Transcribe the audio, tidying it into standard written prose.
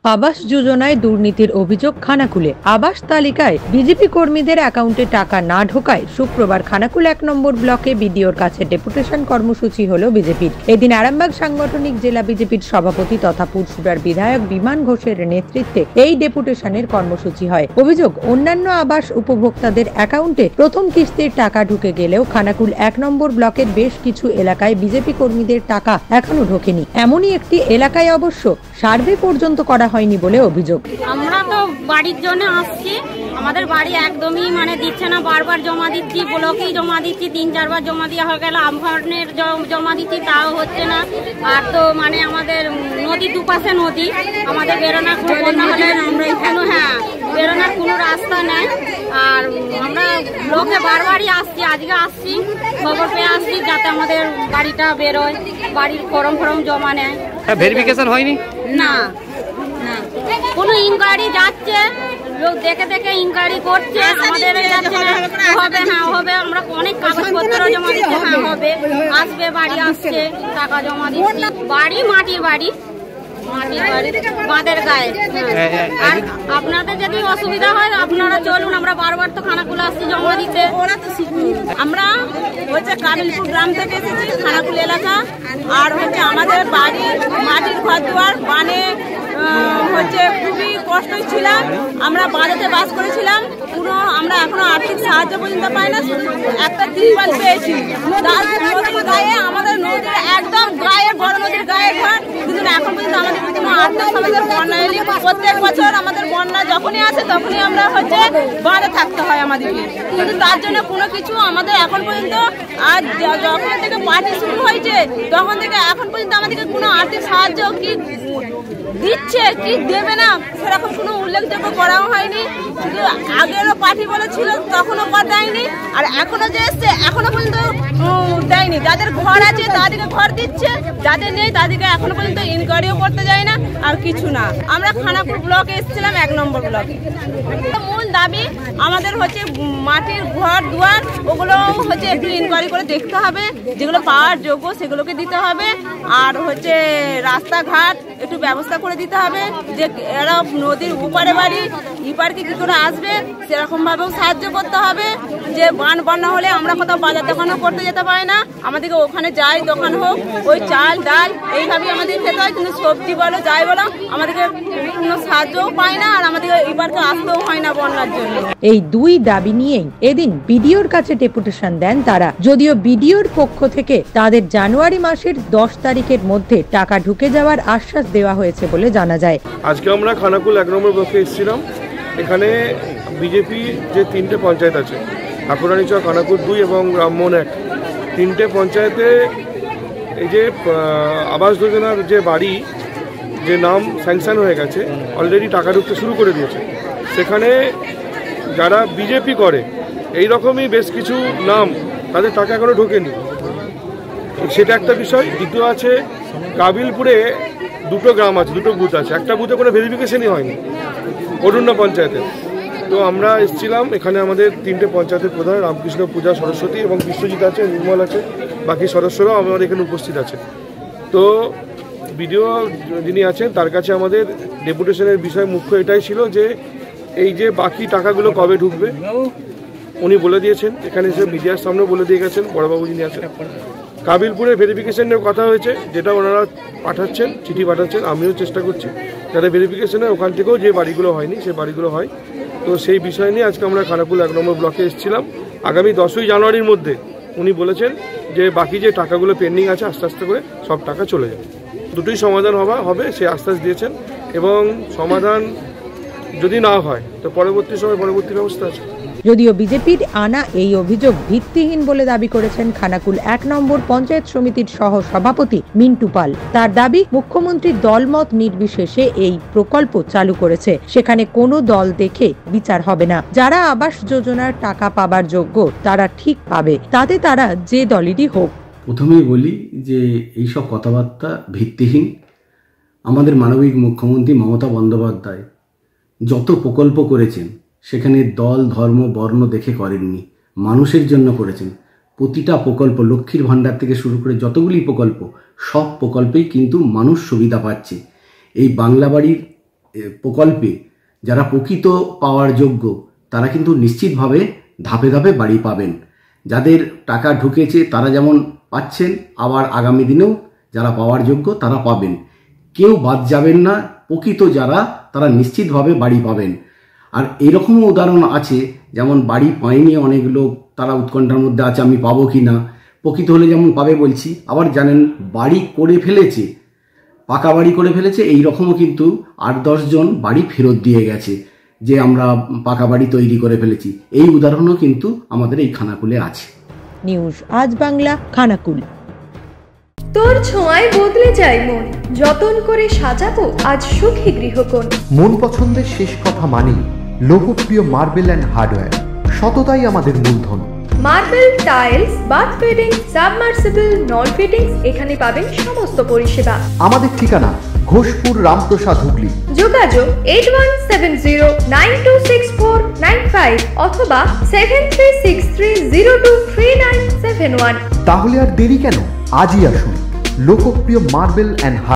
আবাস যোজনায় দুর্নীতির অভিযোগ খানাকুলে। আবাস তালিকায় বিজেপি কর্মীদের অ্যাকাউন্টে টাকা না ঢোকায় শুক্রবার খানাকুল 1 নম্বর ব্লকে বিডিওর কাছে ডেপুটেশন কর্মসূচি হলো বিজেপির। এদিন আরামবাগ সাংগঠনিক জেলা বিজেপির সভাপতি তথা পুরসুরার বিধায়ক বিমান ঘোষের নেতৃত্বে এই ডেপুটেশনের কর্মসূচি হয়। অভিযোগ, অন্যান্য আবাস উপভোক্তাদের অ্যাকাউন্টে প্রথম কিস্তির টাকা ঢুকে গেলেও খানাকুল 1 নম্বর ব্লকের বেশ কিছু এলাকায় বিজেপি কর্মীদের টাকা এখনো ঢোকেনি। এমনই একটি এলাকায় অবশ্য সার্ভে পর্যন্ত করা হয়নি বলে অভিযোগ। আমরা তো বাড়ির জন্য আসছি, আমাদের বাড়ি একদমই দিচ্ছে না, বারবার জমা দিচ্ছি, ব্লকেই জমা দিচ্ছি, 3-4 বার জমা দেওয়া হয়ে গেল, আমফানের জমা দিচ্ছি, তাও হচ্ছে না। আর তো আমাদের নদীর দুপাশে নদী, আমাদের বেরোনার বন্যা হলে বেরোনার কোনো রাস্তা নেই। আর আমরা ব্লকে বারবারই আসছি, আজকে আসছি, খবর পেয়ে আসছি যাতে আমাদের বাড়িটা বেরোয়, বাড়ির ফর্ম জমা নেয়। ভেরিফিকেশন হয়নি না, কোনো ইনকোয়ারি যাচ্ছে, লোক দেখে ইনকোয়ারি করছে, আমাদের হবে। আমরা অনেক কাগজপত্র জমা দিচ্ছি, হবে, আসবে, বাড়ি আসছে, টাকা জমা দিচ্ছি। বাড়ি মাটির বাড়ি বাঁধের গায়ে। আর আপনাদের যদি অসুবিধা হয় আপনারা চলুন, আমরা বারবার তো খানাকুল আসছি জমা দিতে। আমরা কাবিলপুর গ্রাম থেকে এসেছি, খানাকুল এলাকা। আর আমাদের বাড়ি মাটির ঘর দুয়ার, খুবই কষ্ট ছিলাম। আমরা বাড়িতে বাস করেছিলাম, আমরা এখনো আর্থিক সাহায্য পর্যন্ত পাই না। একটা ত্রিপাল পেয়েছি, নদীর গায়ে, আমাদের নদীর একদম গায়ে, বড় নদীর গায়ে ঘর, কিন্তু এখন পর্যন্ত আমাদের কোনো আর্থিক সমস্যার বন্যা এলে প্রত্যেক বছর আমাদের বন্যা যখনই আসে তখনই আমরা বাঁধে থাকতে হয় আমাদেরকে, কিন্তু তার জন্য কোনো কিছু আমাদের এখন পর্যন্ত, আর যখন থেকে পার্টি শুরু হয়েছে তখন থেকে এখন পর্যন্ত আমাদেরকে কোনো আর্থিক সাহায্য কি দিচ্ছে কি দেবে না সেরকম কোনো উল্লেখযোগ্য করাও হয়নি। শুধু আগেরও পার্টি বলেছিল তখনও দেয়নি, আর এখনো যে এসছে এখনো পর্যন্ত দেয়নি। যাদের ঘর আছে তাদেরকে ঘর দিচ্ছে, যাদের নেই তাদেরকে এখনো পর্যন্ত ইনকোয়ারিও করতে যায় না, আর কিছু না। আমরা খানাকুল ব্লকে এসেছিলাম, 1 নম্বর ব্লকে। মূল দাবি আমাদের মাটির ঘর দুয়ার, ওগুলো একটু ইনকোয়ারি করে দেখতে হবে, যেগুলো পাওয়ার যোগ্য সেগুলোকে দিতে হবে। আর রাস্তাঘাট একটু ব্যবস্থা করে দিতে হবে, যে এরা নদীর উপারে বাড়ি, ইপারকে কি করে আসবে সেরকম ভাবেও সাহায্য করতে হবে। যে বন্যা হলে আমরা কোথাও বাজার দোকানও করতে যেতে পারি না, আমাদেরকে ওখানে যাই দোকান হোক, ওই চাল ডাল এইভাবেই আমাদের খেতে হয়, কিন্তু সবজি বলো যাই বলো আমাদেরকে কোনো সাহায্যও পায় না, আর আমাদেরকে এবারকে আসতেও হয় না বন্যার জন্য। এই দুই দাবি নিয়েই এদিন বিডিওর কাছে ডেপুটেশন দেন তারা। যদিও বিডিওর পক্ষ থেকে তাদের জানুয়ারি মাসের 10 তারিখের মধ্যে টাকা ঢুকে যাওয়ার আশ্বাস দেওয়া হয়েছে বলে জানা যায়। আজকে আমরা খানাকুল 1 নম্বর ব্লকে এসেছিলাম। এখানে বিজেপি যে 3টে পঞ্চায়েত আছে, ঠাকুরানীচক, খানাকুল 2 এবং রামমোহন 1, 3টে পঞ্চায়েতে এই যে আবাস যোজনার যে বাড়ি যে নাম স্যাংশন হয়ে গেছে, অলরেডি টাকা ঢুকতে শুরু করে দিয়েছে। সেখানে যারা বিজেপি করে এই রকমই বেশ কিছু নাম, তাদের টাকা এখনো ঢোকেনি, সেটা একটা বিষয়। দ্বিতীয় আছে কাবিলপুরে 2টো গ্রাম আছে, 2টো বুথ আছে, একটা বুথে কোনো ভেরিফিকেশনই হয়নি, অরুণ্য পঞ্চায়েতে। তো আমরা এসেছিলাম, এখানে আমাদের 3টে পঞ্চায়েতের প্রধান, রামকৃষ্ণ, পূজা, সরস্বতী এবং বিশ্বজিৎ আছে, নির্মল আছে, বাকি সদস্যরাও আমাদের এখানে উপস্থিত আছে। তো বিডিও যিনি আছেন তার কাছে আমাদের ডেপুটেশনের বিষয় মুখ্য এটাই ছিল যে এই যে বাকি টাকাগুলো কবে ঢুকবে উনি বলে দিয়েছেন, এখানে এসে মিডিয়ার সামনেও বলে দিয়ে গেছেন বড়বাবু যিনি আছেন। কাবিলপুরে ভেরিফিকেশন নিয়ে কথা হয়েছে, যেটা ওনারা পাঠাচ্ছেন, চিঠি পাঠাচ্ছেন, আমিও চেষ্টা করছি যাতে ভেরিফিকেশনে ওখান থেকেও যে বাড়িগুলো হয়নি সেই বাড়িগুলো হয়। তো সেই বিষয় নিয়ে আজকে আমরা খানাকুল 1 নম্বর ব্লকে এসেছিলাম। আগামী 10ই জানুয়ারির মধ্যে উনি বলেছেন যে বাকি যে টাকাগুলো পেন্ডিং আছে আস্তে আস্তে করে সব টাকা চলে যাবে, দুটোই সমাধান হবে সে আশ্বাস দিয়েছেন। এবং সমাধান যদি না হয় তো পরবর্তী সময় পরবর্তী ব্যবস্থা আছে। যদিও বিজেপির আনা এই অভিযোগ ভিত্তিহীন বলে দাবি করেছেন খানাকুল 1 নম্বর পঞ্চায়েত সমিতির সহ সভাপতি মিন্টু পাল। তার দাবি, মুখ্যমন্ত্রী দলমত নির্বিশেষে এই প্রকল্প চালু করেছে, সেখানে কোনো দল দেখে বিচার হবে না। যারা আবাস যোজনার টাকা পাবার যোগ্য তারা ঠিক পাবে, তাতে তারা যে দলেরই হোক। প্রথমেই বলি যে এইসব কথাবার্তা ভিত্তিহীন। আমাদের মানবিক মুখ্যমন্ত্রী মমতা বন্দ্যোপাধ্যায় যত প্রকল্প করেছেন সেখানে দল, ধর্ম, বর্ণ দেখে করেননি, মানুষের জন্য করেছেন। প্রতিটা প্রকল্প, লক্ষ্মীর ভাণ্ডার থেকে শুরু করে যতগুলি প্রকল্প, সব প্রকল্পেই কিন্তু মানুষ সুবিধা পাচ্ছে। এই বাংলা বাড়ির প্রকল্পে যারা প্রকৃত পাওয়ার যোগ্য তারা কিন্তু নিশ্চিতভাবে ধাপে ধাপে বাড়ি পাবেন। যাদের টাকা ঢুকেছে তারা যেমন পাচ্ছেন, আবার আগামী দিনেও যারা পাওয়ার যোগ্য তারা পাবেন। কেউ বাদ যাবেন না, প্রকৃত যারা তারা নিশ্চিতভাবে বাড়ি পাবেন। আর এরকমও উদাহরণ আছে, যেমন বাড়ি পায়নি অনেক লোক, তারা উৎকণ্ঠার মধ্যে আছে আমি পাবো কি না, প্রকৃত হলে যেমন পাবে বলছি, আবার জানেন বাড়ি করে ফেলেছে, পাকা বাড়ি করে ফেলেছে, এই রকমও কিন্তু 8-10 জন বাড়ি ফেরত দিয়ে গেছে যে আমরা পাকা বাড়ি তৈরি করে ফেলেছি। এই উদাহরণও কিন্তু আমাদের এই খানাকুলে আছে। নিউজ আজ বাংলা, খানাকুল। তোর ছোঁয়ায় বদলে যায় মন, যতন করে সাজাবো আজ সুখী গৃহকোণ। মন পছন্দের শেষ কথা মানি লোকপ্রিয় মার্বেল অ্যান্ড হার্ডওয়্যার, সততাই আমাদের মূলধন। Marble, tiles, bath fitting, submersible, নল ফিটিংস, এখানে পাবেন সমস্ত পরিষেবা। আমাদের ঠিকানা ঘোষপুর, রামপ্রসাদ, হুগলি। যোগাযোগ 8170926495 অথবা 7363023971। তাহলে আর দেরি কেন, আজই আসুন। লোকপ্রিয় মার্বেল অ্যান্ড